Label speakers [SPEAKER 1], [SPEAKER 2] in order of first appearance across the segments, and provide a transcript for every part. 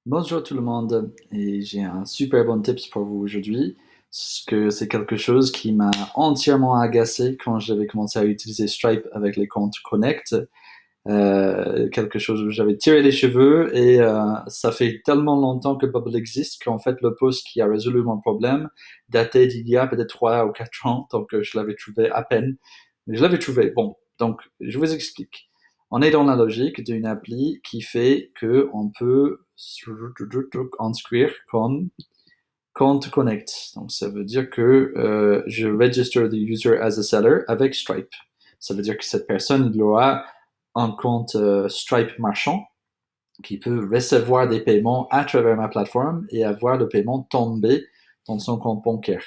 [SPEAKER 1] Bonjour tout le monde, et j'ai un super bon tips pour vous aujourd'hui, parce que c'est quelque chose qui m'a entièrement agacé quand j'avais commencé à utiliser Stripe avec les comptes Connect. Quelque chose où j'avais tiré les cheveux et ça fait tellement longtemps que Bubble existe qu'en fait le post qui a résolu mon problème datait d'il y a peut-être 3 ou 4 ans, donc je l'avais trouvé à peine. Mais je l'avais trouvé. Bon, donc je vous explique. On est dans la logique d'une appli qui fait que on peut inscrire comme compte Connect. Donc ça veut dire que je register the user as a seller avec Stripe. Ça veut dire que cette personne il aura un compte Stripe marchand qui peut recevoir des paiements à travers ma plateforme et avoir le paiement tomber dans son compte bancaire.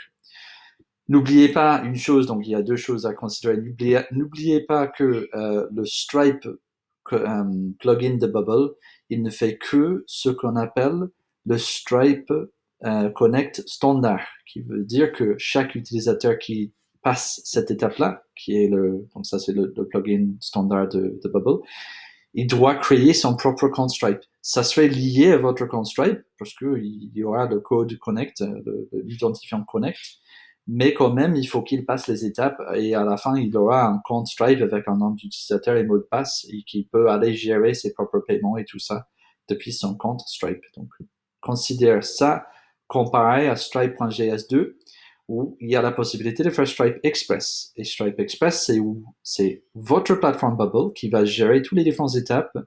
[SPEAKER 1] N'oubliez pas une chose, donc il y a deux choses à considérer. N'oubliez pas que le Stripe plugin de Bubble, il ne fait que ce qu'on appelle le Stripe Connect standard, qui veut dire que chaque utilisateur qui passe cette étape-là, qui est donc ça c'est le plugin standard de Bubble, il doit créer son propre compte Stripe. Ça serait lié à votre compte Stripe, parce qu'il y aura le code Connect, l'identifiant Connect, mais quand même, il faut qu'il passe les étapes et à la fin, il aura un compte Stripe avec un nom d'utilisateur et mot de passe et qui peut aller gérer ses propres paiements et tout ça depuis son compte Stripe. Donc, considère ça comparé à Stripe.js2 où il y a la possibilité de faire Stripe Express. Et Stripe Express, c'est votre plateforme Bubble qui va gérer toutes les différentes étapes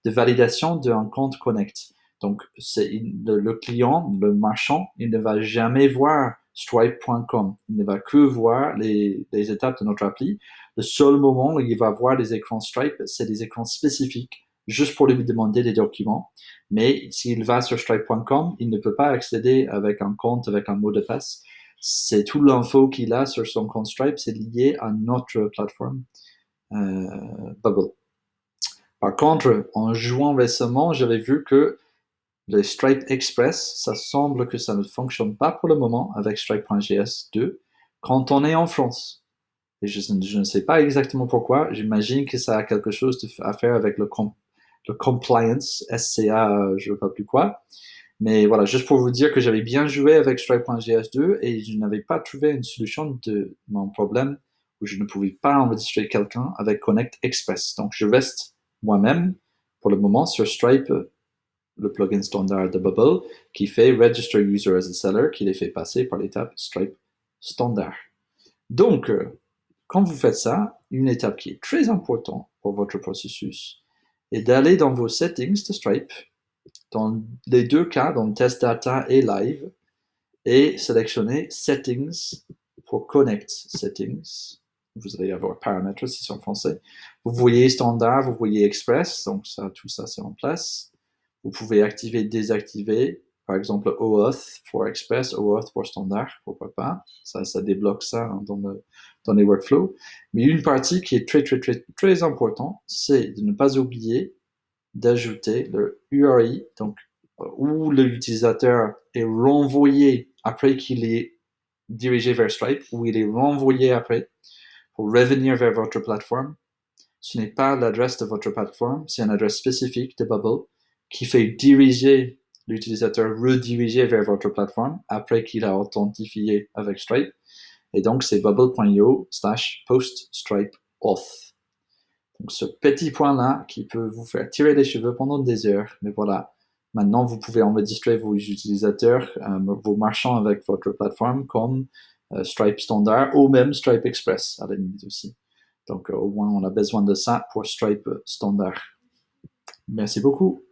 [SPEAKER 1] de validation d'un compte Connect. Donc, le client, le marchand, il ne va jamais voir stripe.com. Il ne va que voir les étapes de notre appli. Le seul moment où il va voir les écrans Stripe, c'est des écrans spécifiques, juste pour lui demander des documents. Mais s'il va sur stripe.com, il ne peut pas accéder avec un compte, avec un mot de passe. C'est tout l'info qu'il a sur son compte Stripe, c'est lié à notre plateforme Bubble. Par contre, en jouant récemment, j'avais vu que le Stripe Express, ça semble que ça ne fonctionne pas pour le moment avec Stripe.js2 quand on est en France. Et je ne sais pas exactement pourquoi. J'imagine que ça a quelque chose à faire avec le compliance, SCA, je ne sais pas plus quoi. Mais voilà, juste pour vous dire que j'avais bien joué avec Stripe.js2 et je n'avais pas trouvé une solution de mon problème où je ne pouvais pas enregistrer quelqu'un avec Connect Express. Donc je reste moi-même pour le moment sur Stripe, le plugin standard de Bubble, qui fait Register User as a Seller, qui les fait passer par l'étape Stripe standard. Donc, quand vous faites ça, une étape qui est très importante pour votre processus est d'aller dans vos settings de Stripe, dans les deux cas, dans Test Data et Live, et sélectionner Settings pour Connect Settings. Vous allez avoir paramètres si c'est en français. Vous voyez standard, vous voyez express, donc ça, tout ça c'est en place. Vous pouvez activer, désactiver, par exemple OAuth pour express, OAuth pour standard, pourquoi pas. Ça débloque ça hein, dans les workflows. Mais une partie qui est très importante, c'est de ne pas oublier d'ajouter le URI, donc où l'utilisateur est renvoyé après qu'il est dirigé vers Stripe, où il est renvoyé après pour revenir vers votre plateforme. Ce n'est pas l'adresse de votre plateforme, c'est une adresse spécifique de Bubble qui fait diriger l'utilisateur, rediriger vers votre plateforme après qu'il a authentifié avec Stripe. Et donc, c'est bubble.io/post-stripe-auth. Donc, ce petit point-là qui peut vous faire tirer les cheveux pendant des heures. Mais voilà, maintenant, vous pouvez enregistrer vos utilisateurs, vos marchands avec votre plateforme comme Stripe Standard ou même Stripe Express à la limite aussi. Donc, au moins, on a besoin de ça pour Stripe Standard. Merci beaucoup.